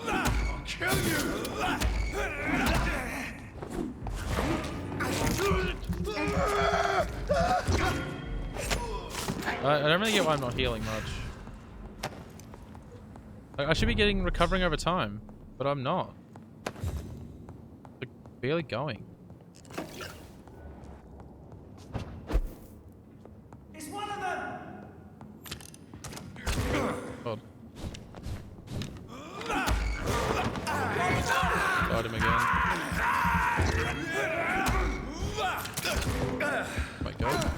I'll kill you! I don't really get why I'm not healing much. Like, I should be recovering over time, but I'm not. Like, barely going. It's one of them! God. Got him again. Oh my God.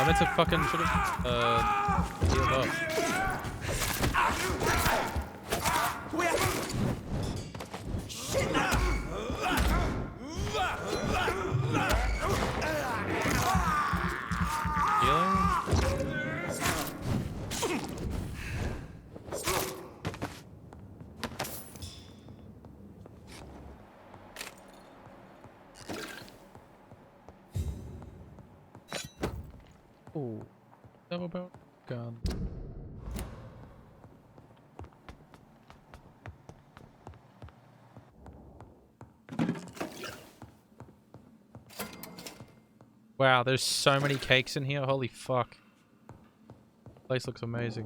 I meant to fucking should have healed up. Healing? Ooh. Double barrel gun. Wow, there's so many cakes in here. Holy fuck. Place looks amazing.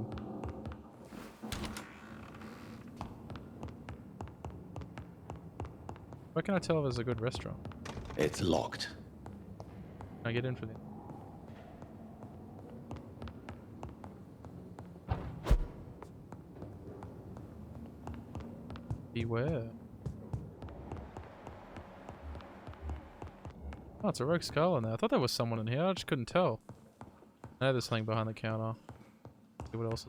Where can I tell if it's a good restaurant? It's locked. Can I get in for this? Beware. Oh, it's a rogue skull in there. I thought there was someone in here. I just couldn't tell. I know there's something behind the counter. See what else.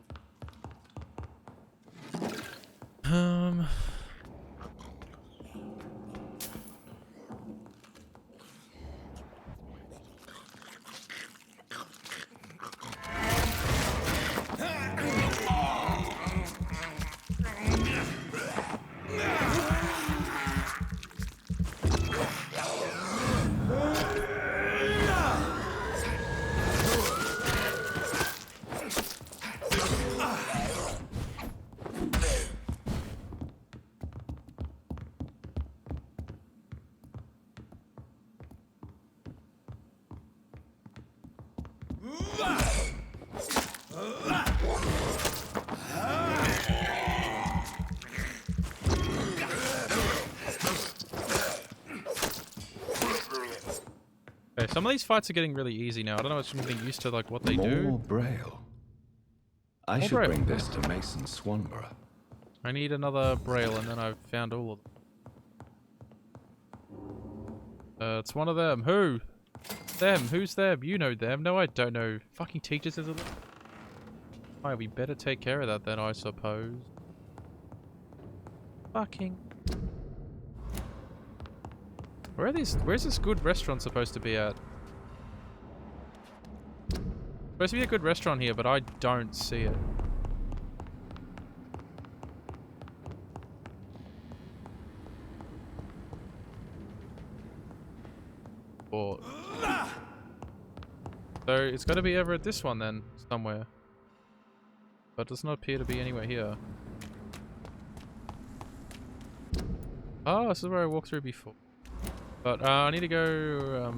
Okay, some of these fights are getting really easy now. I don't know, I'm getting used to like what they More do. Braille. I More should Braille. bring this to Mason Swanborough. I need another braille and then I've found all of them. It's one of them. Who? Them. Who's them? You know them. No, I don't know. Fucking teachers is it? Alright, we better take care of that then, I suppose. Fucking. Where are these? Where's this good restaurant supposed to be at? Supposed to be a good restaurant here, but I don't see it. Or so it's got to be over at this one then, somewhere. But it does not appear to be anywhere here. Oh, this is where I walked through before. But I need to go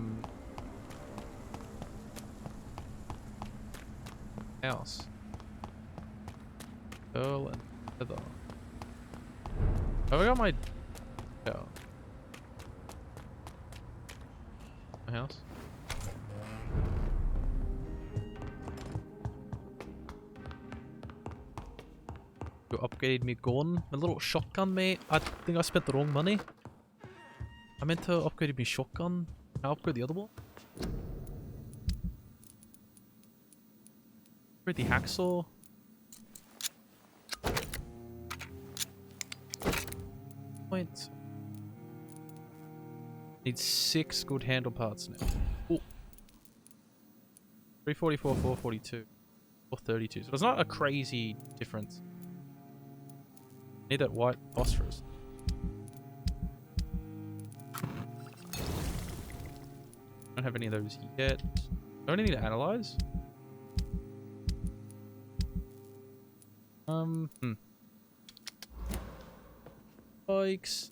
house. Pearl and Heather. Have I got my my house? You upgraded me gun. My little shotgun, mate. I think I spent the wrong money. I meant to upgrade my shotgun. Can I upgrade the other one? Upgrade the hacksaw. Point. Need 6 good handle parts now. Ooh. 344, 442, 432. So it's not a crazy difference. Need that white phosphorus. Don't have any of those yet. Don't need to analyze. Bikes.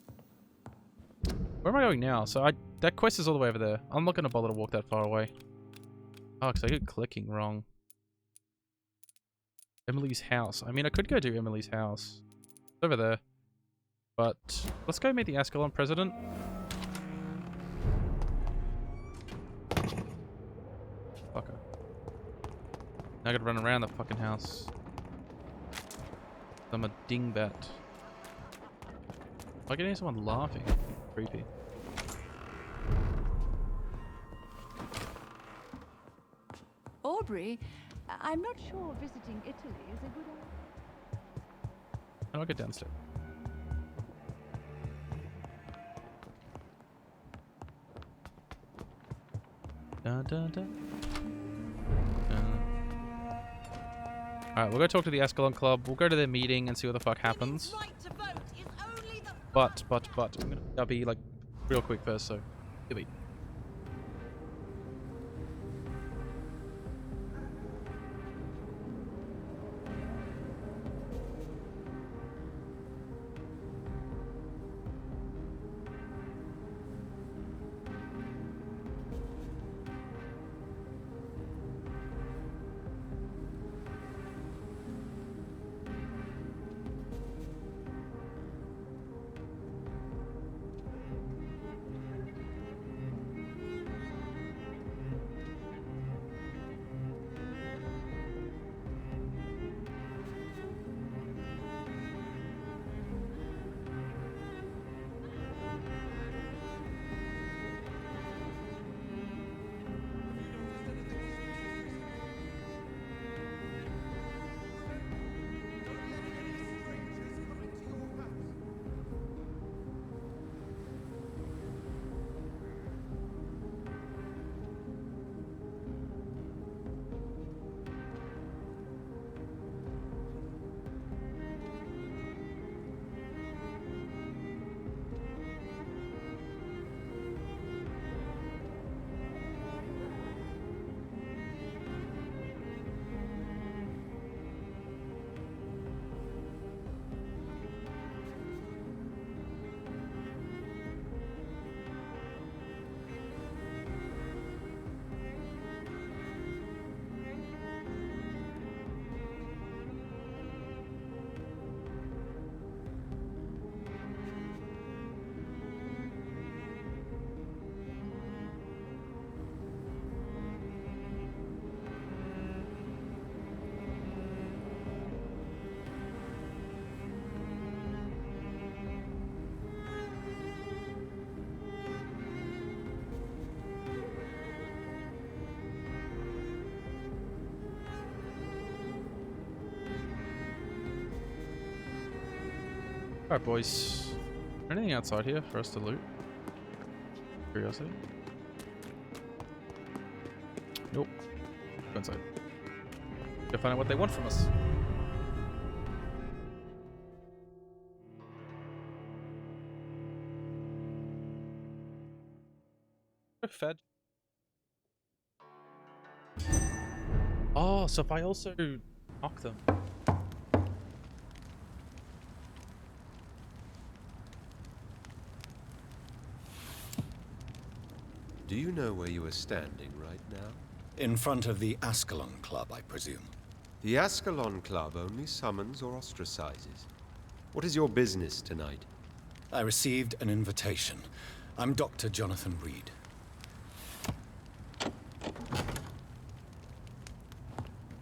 Where am I going now? So that quest is all the way over there. I'm not gonna bother to walk that far away. Oh, because I get clicking wrong. Emily's house. I mean, I could go do Emily's house. It's over there. But let's go meet the Ascalon president. Fucker. Now I gotta run around the fucking house. I'm a dingbat. I can hear someone laughing. Creepy. Aubrey, I'm not sure visiting Italy is a good idea. How do I get downstairs? Dun, dun, dun. Alright, we'll go talk to the Ascalon Club. We'll go to their meeting and see what the fuck happens. But, I'll be like real quick first, so here we. Alright, boys. Is there anything outside here for us to loot? Curiosity? Nope. Go inside. Go find out what they want from us. We're fed. Oh, so if I also knock them. Do you know where you are standing right now? In front of the Ascalon Club, I presume. The Ascalon Club only summons or ostracizes. What is your business tonight? I received an invitation. I'm Dr. Jonathan Reed.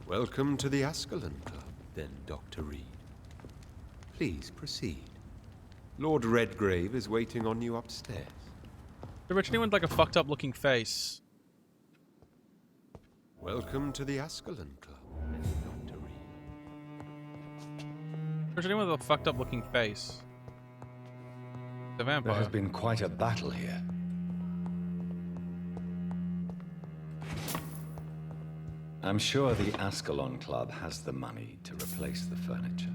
Welcome to the Ascalon Club, then, Dr. Reed. Please proceed. Lord Redgrave is waiting on you upstairs. Rich, anyone with like a fucked up looking face? Welcome to the Ascalon Club, then, Dr. Reed. Rich, anyone with a fucked up looking face? The vampire. There has been quite a battle here. I'm sure the Ascalon Club has the money to replace the furniture.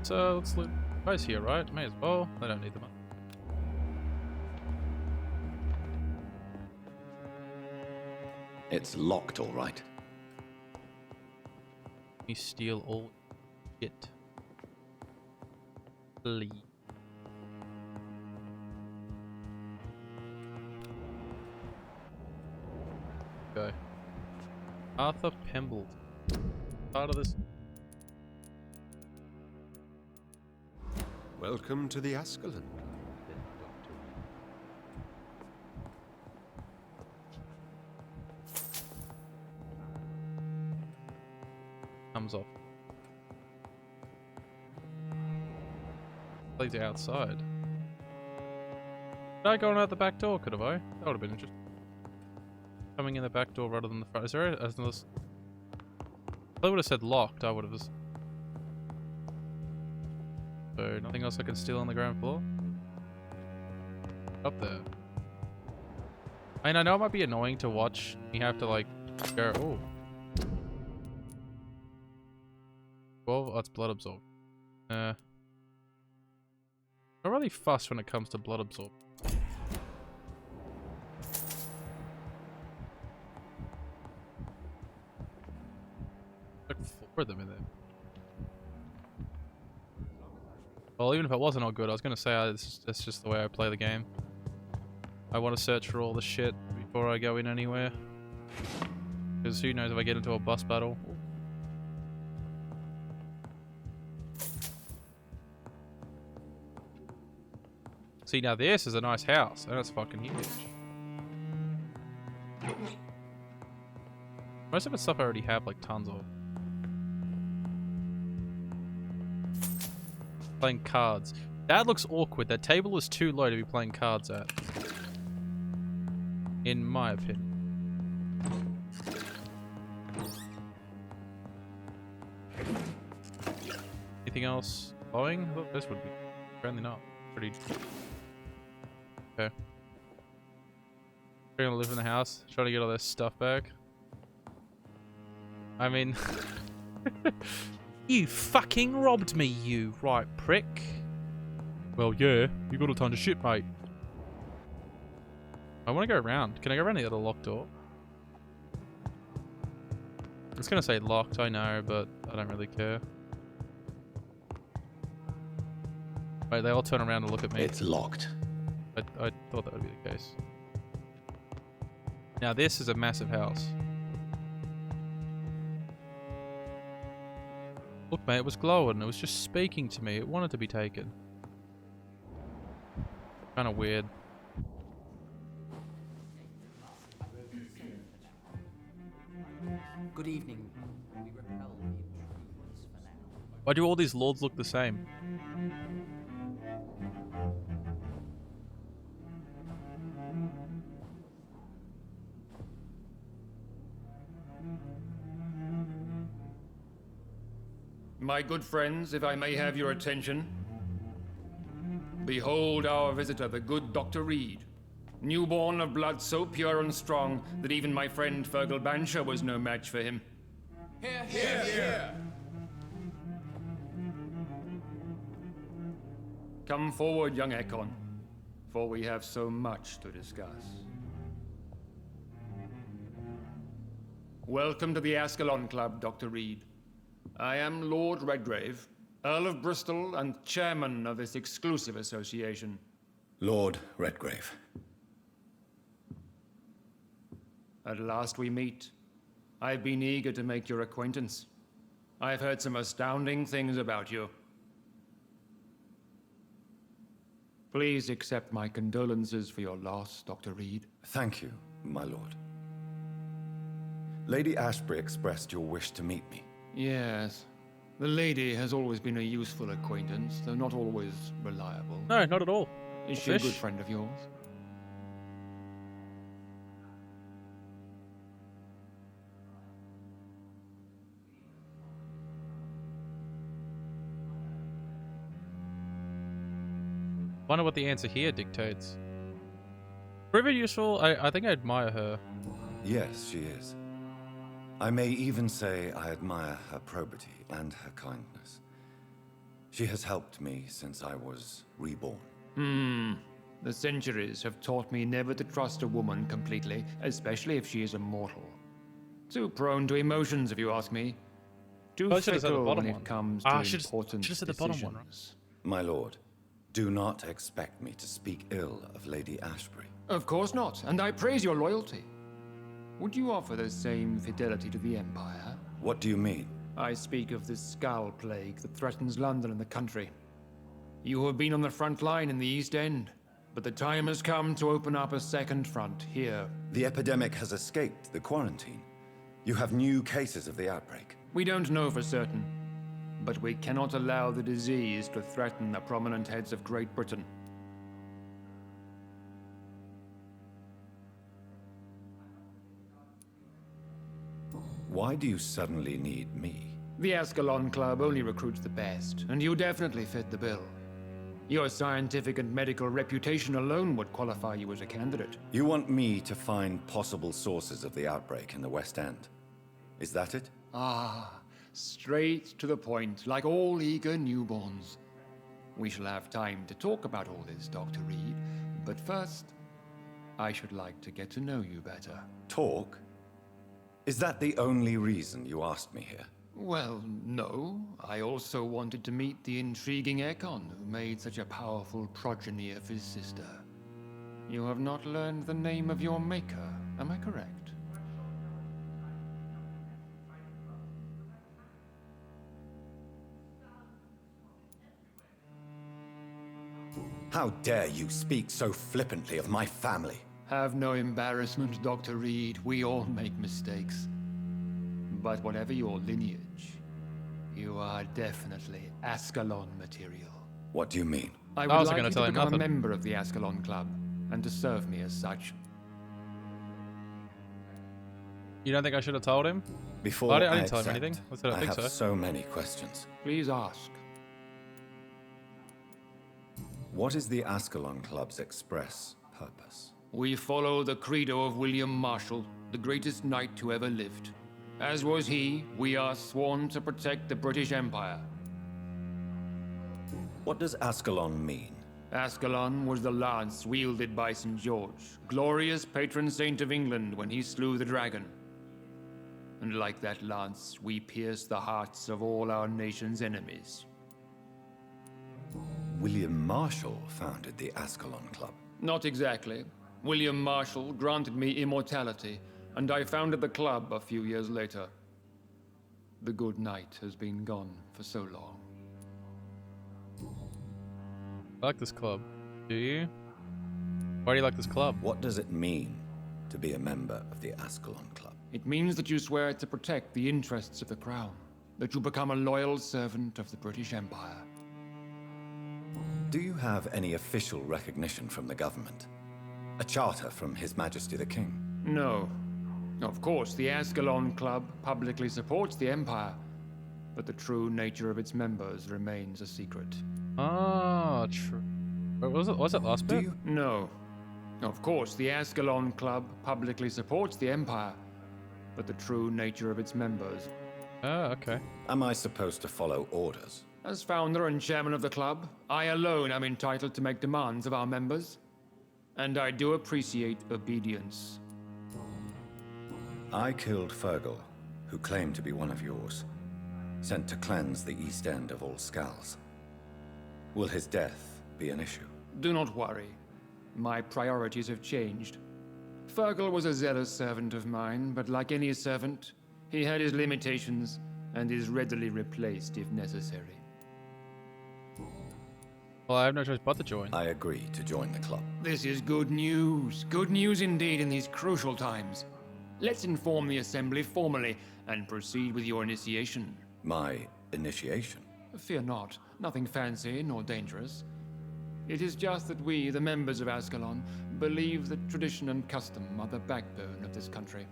So let's loot. Guys here, right? May as well. I don't need the money. It's locked, all right. Let me steal all shit. Please. Go. Arthur Pemble. Part of this. Welcome to the Ascalon Club, then, Dr. Comes off. Plays outside. Did I go out the back door? Could have I? That would have been interesting. Coming in the back door rather than the front. Is there a, if I would have said locked, I would have. So nothing else I can steal on the ground floor? Up there. I mean, I know it might be annoying to watch. You have to like go. Oh. 12. Oh, it's blood absorb. Not really fussed when it comes to blood absorb. Like 4 of them in there. Well, even if it wasn't all good, I was gonna say that's just the way I play the game. I want to search for all the shit before I go in anywhere. Because who knows if I get into a bus battle. See, now this is a nice house, and it's fucking huge. Most of the stuff I already have like tons of. Playing cards. That looks awkward. That table is too low to be playing cards at. In my opinion. Anything else glowing? I thought this would be. Apparently not. Pretty. Okay. We're gonna live in the house. Try to get all this stuff back. I mean. You fucking robbed me, you right prick. Well, yeah, you got a ton of shit, mate. I want to go around. Can I go around the other locked door? It's gonna say locked, I know, but I don't really care. Wait, they all turn around and look at me. It's locked. I thought that would be the case. Now this is a massive house. Look, mate, it was glowing. It was just speaking to me. It wanted to be taken. Kind of weird. Good evening. We repel the intruders for now. Why do all these lords look the same? My good friends, if I may have your attention. Behold our visitor, the good Dr. Reed. Newborn of blood so pure and strong that even my friend Fergal Bansher was no match for him. Here, here, here. Come forward, young Ekon, for we have so much to discuss. Welcome to the Ascalon Club, Dr. Reed. I am Lord Redgrave, Earl of Bristol and chairman of this exclusive association. Lord Redgrave. At last we meet. I've been eager to make your acquaintance. I've heard some astounding things about you. Please accept my condolences for your loss, Dr. Reed. Thank you, my lord. Lady Ashbury expressed your wish to meet me. Yes. The lady has always been a useful acquaintance, though not always reliable. No, not at all. Is she a good friend of yours? Wonder what the answer here dictates. Very useful. I think I admire her. Yes, she is. I may even say I admire her probity and her kindness. She has helped me since I was reborn. The centuries have taught me never to trust a woman completely, especially if she is immortal. Too prone to emotions, if you ask me. Too I should've said the fickle bottom when one. it comes Ah, to should've important said the bottom one, right? decisions. My lord, do not expect me to speak ill of Lady Ashbury. Of course not, and I praise your loyalty. Would you offer the same fidelity to the Empire? What do you mean? I speak of the Skull Plague that threatens London and the country. You have been on the front line in the East End, but the time has come to open up a second front here. The epidemic has escaped the quarantine. You have new cases of the outbreak. We don't know for certain, but we cannot allow the disease to threaten the prominent heads of Great Britain. Why do you suddenly need me? The Ascalon Club only recruits the best, and you definitely fit the bill. Your scientific and medical reputation alone would qualify you as a candidate. You want me to find possible sources of the outbreak in the West End. Is that it? Ah, straight to the point, like all eager newborns. We shall have time to talk about all this, Dr. Reed, but first, I should like to get to know you better. Talk? Is that the only reason you asked me here? Well, no. I also wanted to meet the intriguing Ekon, who made such a powerful progeny of his sister. You have not learned the name of your maker, am I correct? How dare you speak so flippantly of my family? Have no embarrassment, Dr. Reed. We all make mistakes. But whatever your lineage, you are definitely Ascalon material. What do you mean? I I would wasn't like gonna you to tell him become a nothing. member of the Ascalon Club, and to serve me as such. You don't think I should have told him? Before I didn't tell him accept, anything. I said I think have so. so many questions. Please ask. What is the Ascalon Club's express purpose? We follow the credo of William Marshall, the greatest knight who ever lived. As was he, we are sworn to protect the British Empire. What does Ascalon mean? Ascalon was the lance wielded by St. George, glorious patron saint of England when he slew the dragon. And like that lance, we pierce the hearts of all our nation's enemies. William Marshall founded the Ascalon Club. Not exactly. William Marshall granted me immortality, and I founded the club a few years later. The good knight has been gone for so long. I like this club. Do you? Why do you like this club? What does it mean to be a member of the Ascalon Club? It means that you swear to protect the interests of the crown, that you become a loyal servant of the British Empire. Do you have any official recognition from the government? A charter from His Majesty the King? No. Of course, the Ascalon Club publicly supports the Empire, but the true nature of its members remains a secret. Ah, true. What was it last Do bit? you? No. Of course, the Ascalon Club publicly supports the Empire, but the true nature of its members. Ah, okay. Am I supposed to follow orders? As founder and chairman of the club, I alone am entitled to make demands of our members, and I do appreciate obedience. I killed Fergal, who claimed to be one of yours, sent to cleanse the East End of all Skulls. Will his death be an issue? Do not worry. My priorities have changed. Fergal was a zealous servant of mine, but like any servant, he had his limitations and is readily replaced if necessary. Well, I have no choice but to join. I agree to join the club. This is good news. Good news indeed in these crucial times. Let's inform the Assembly formally and proceed with your initiation. My initiation? Fear not. Nothing fancy nor dangerous. It is just that we, the members of Ascalon, believe that tradition and custom are the backbone of this country.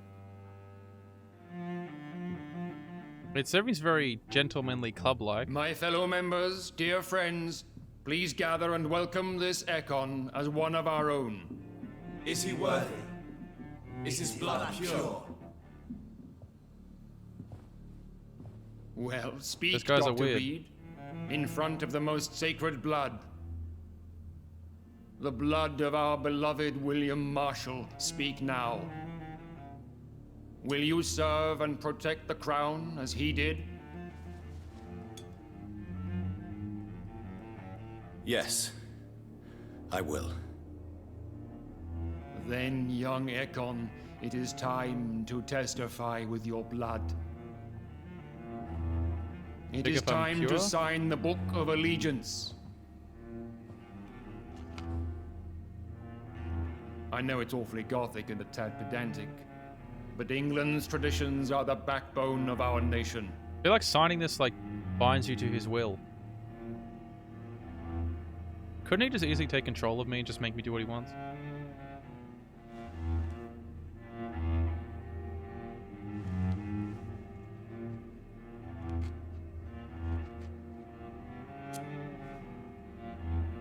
It seems very gentlemanly club-like. My fellow members, dear friends, please gather and welcome this Ekon as one of our own. Is he worthy? Is his blood pure? Well, speak, Those guys are Dr. weird. Reed, in front of the most sacred blood. The blood of our beloved William Marshall. Speak now. Will you serve and protect the crown as he did? Yes, I will. Then, young Ekon, it is time to testify with your blood. It Think is if I'm time to pure? sign the Book of Allegiance. I know it's awfully gothic and a tad pedantic, but England's traditions are the backbone of our nation. I feel like signing this like binds you to his will. Couldn't he just easily take control of me and just make me do what he wants?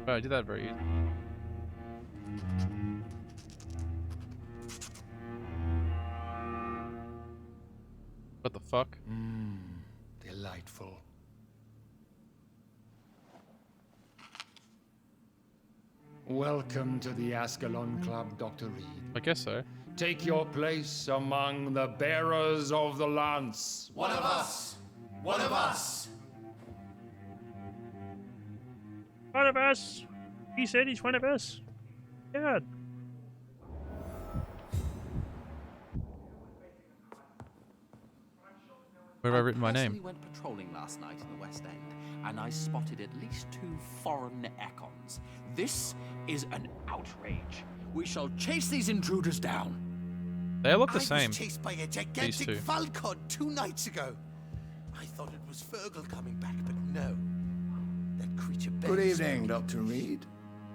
Oh, I did that very easy. What the fuck? Delightful. Welcome to the Ascalon Club, Dr. Reed. I guess so. Take your place among the bearers of the lance. One of us! One of us! One of us. He said he's one of us. God. Where have I written my I name? personally went patrolling last night in the West End, and I spotted at least 2 foreign Ekons. This is an outrage. We shall chase these intruders down. They look the I same. was chased by a These gigantic two. falcon 2 nights ago. I thought it was Fergal coming back, but no. That creature Good begs evening, me. Dr. Reed.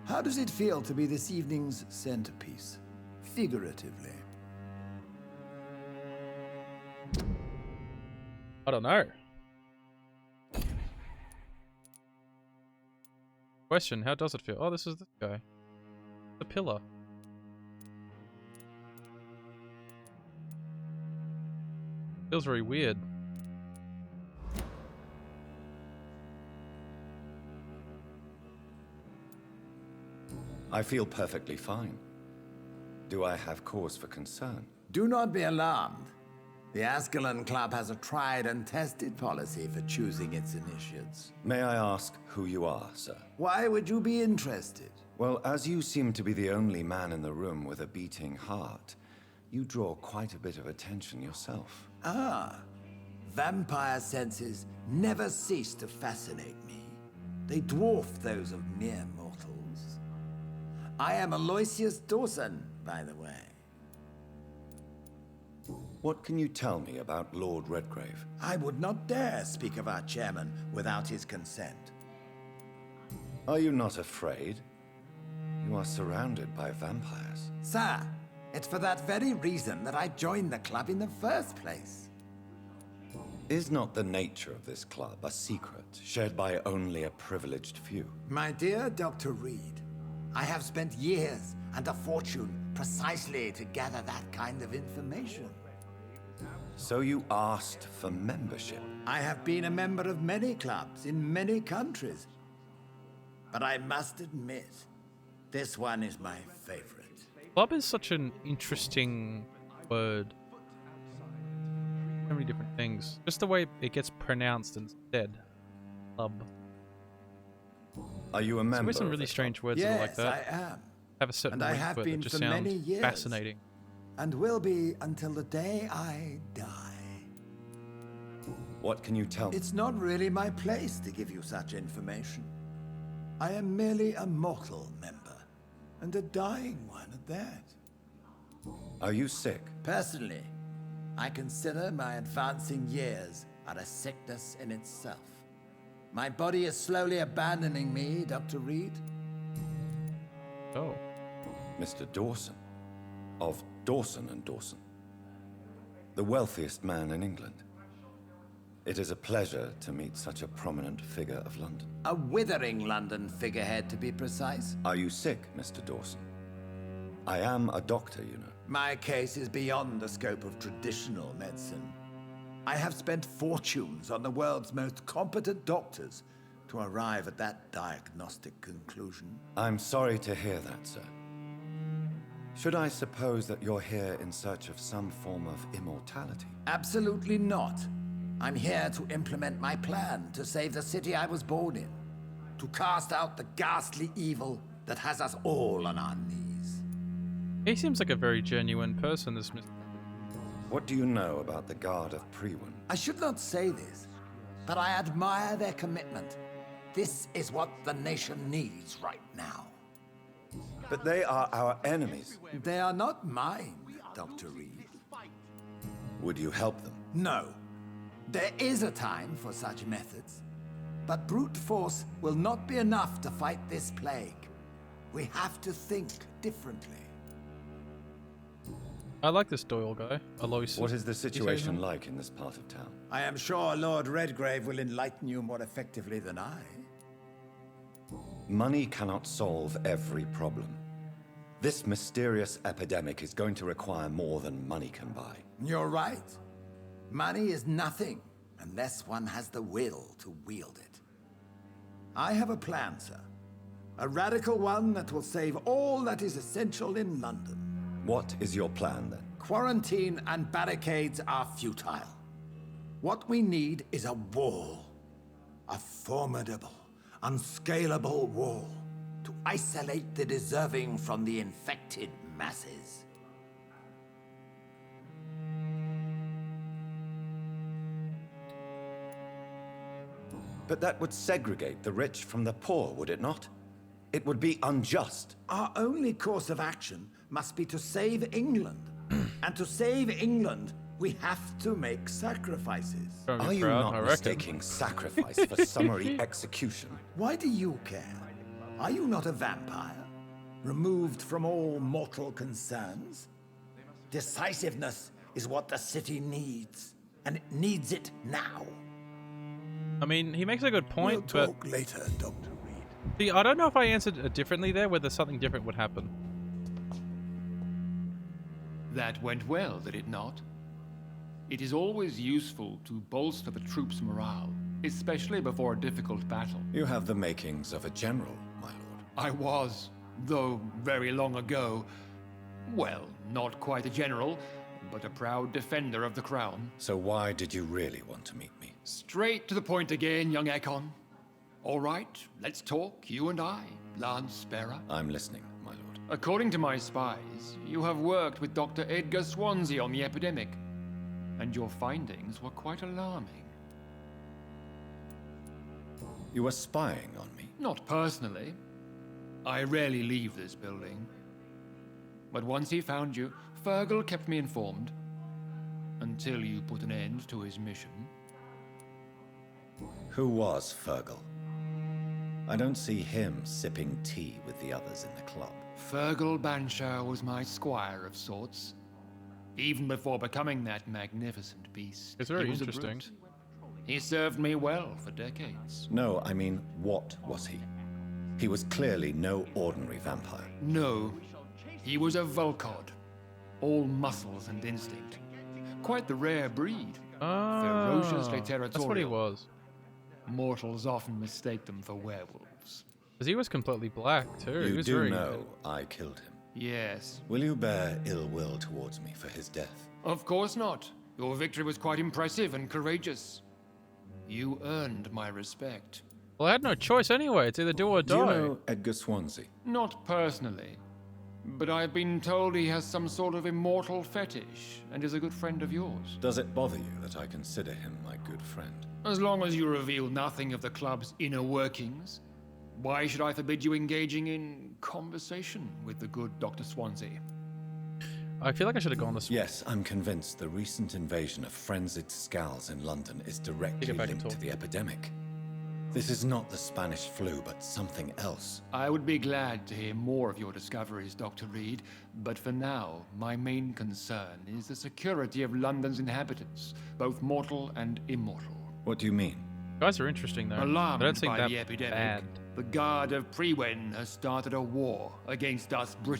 How does it feel to be this evening's centerpiece? Figuratively. I don't know. Question, how does it feel? Oh, this is this guy. The pillar. Feels very weird. I feel perfectly fine. Do I have cause for concern? Do not be alarmed. The Ascalon Club has a tried and tested policy for choosing its initiates. May I ask who you are, sir? Why would you be interested? Well, as you seem to be the only man in the room with a beating heart, you draw quite a bit of attention yourself. Ah, vampire senses never cease to fascinate me. They dwarf those of mere mortals. I am Aloysius Dawson, by the way. What can you tell me about Lord Redgrave? I would not dare speak of our chairman without his consent. Are you not afraid? You are surrounded by vampires. Sir, it's for that very reason that I joined the club in the first place. Is not the nature of this club a secret shared by only a privileged few? My dear Dr. Reed, I have spent years and a fortune precisely to gather that kind of information. So you asked for membership? I have been a member of many clubs in many countries. But I must admit, this one is my favorite. Club is such an interesting word. So many different things. Just the way it gets pronounced instead. Club. Are you a There's member? always some of really this strange club? words that are like Yes, that. I am. Have a certain And I ring have to it been that just for many sounds years. fascinating. And will be until the day I die. What can you tell me? It's not really my place to give you such information. I am merely a mortal member, and a dying one at that. Are you sick? Personally, I consider my advancing years are a sickness in itself. My body is slowly abandoning me, Dr. Reed. Oh. Mr. Dawson, of Dawson and Dawson, the wealthiest man in England. It is a pleasure to meet such a prominent figure of London. A withering London figurehead, to be precise. Are you sick, Mr. Dawson? I am a doctor, you know. My case is beyond the scope of traditional medicine. I have spent fortunes on the world's most competent doctors to arrive at that diagnostic conclusion. I'm sorry to hear that, sir. Should I suppose that you're here in search of some form of immortality? Absolutely not. I'm here to implement my plan to save the city I was born in. To cast out the ghastly evil that has us all on our knees. He seems like a very genuine person, this Mr. What do you know about the Guard of Priwen? I should not say this, but I admire their commitment. This is what the nation needs right now. But they are our enemies. They are not mine, Dr. Reed. Would you help them? No. There is a time for such methods. But brute force will not be enough to fight this plague. We have to think differently. I like this Doyle guy, Aloysius. What is the situation like in this part of town? I am sure Lord Redgrave will enlighten you more effectively than I. Money cannot solve every problem. This mysterious epidemic is going to require more than money can buy. You're right. Money is nothing unless one has the will to wield it. I have a plan, sir. A radical one that will save all that is essential in London. What is your plan, then? Quarantine and barricades are futile. What we need is a wall. A formidable, unscalable wall to isolate the deserving from the infected masses. But that would segregate the rich from the poor, would it not? It would be unjust. Our only course of action must be to save England. And to save England, we have to make sacrifices. Are you not mistaking sacrifice for summary execution? Why do you care? Are you not a vampire? Removed from all mortal concerns? Decisiveness is what the city needs, and it needs it now. I mean, he makes a good point, We'll talk later, Dr. Reed. See, I don't know if I answered it differently there, whether something different would happen. That went well, did it not? It is always useful to bolster the troops' morale, especially before a difficult battle. You have the makings of a general, my lord. I was, though very long ago, well, not quite a general, but a proud defender of the crown. So why did you really want to meet me? Straight to the point again, young Ekon. All right, let's talk, you and I, Lance Sparrow. I'm listening, my lord. According to my spies, you have worked with Dr. Edgar Swansea on the epidemic, and your findings were quite alarming. You were spying on me? Not personally. I rarely leave this building. But once he found you, Fergal kept me informed. Until you put an end to his mission. Who was Fergal? I don't see him sipping tea with the others in the club. Fergal Banshire was my squire of sorts. Even before becoming that magnificent beast. It's very he was a interesting. brute. He served me well for decades. No, I mean, what was he? He was clearly no ordinary vampire. No, he was a Volcod. All muscles and instinct. Quite the rare breed. Ferociously territorial. That's what he was. Mortals often mistake them for werewolves. Because he was completely black, too. He You was do very... know I killed him. Yes. Will you bear ill will towards me for his death? Of course not. Your victory was quite impressive and courageous. You earned my respect. Well, I had no choice anyway. It's either do or die. Do you know Edgar Swansea? Not personally. But I've been told he has some sort of immortal fetish and is a good friend of yours. Does it bother you that I consider him my good friend? As long as you reveal nothing of the club's inner workings, why should I forbid you engaging in conversation with the good Dr. Swansea? I feel like I should have gone this way. Yes, I'm convinced the recent invasion of frenzied Scals in London is directly back and linked to talk. the epidemic. This is not the Spanish flu, but something else. I would be glad to hear more of your discoveries, Dr. Reed, but for now, my main concern is the security of London's inhabitants, both mortal and immortal. What do you mean? Guys are interesting, though. Alarmed I don't think by that the epidemic, bad. the Guard of Priwen has started a war against us British.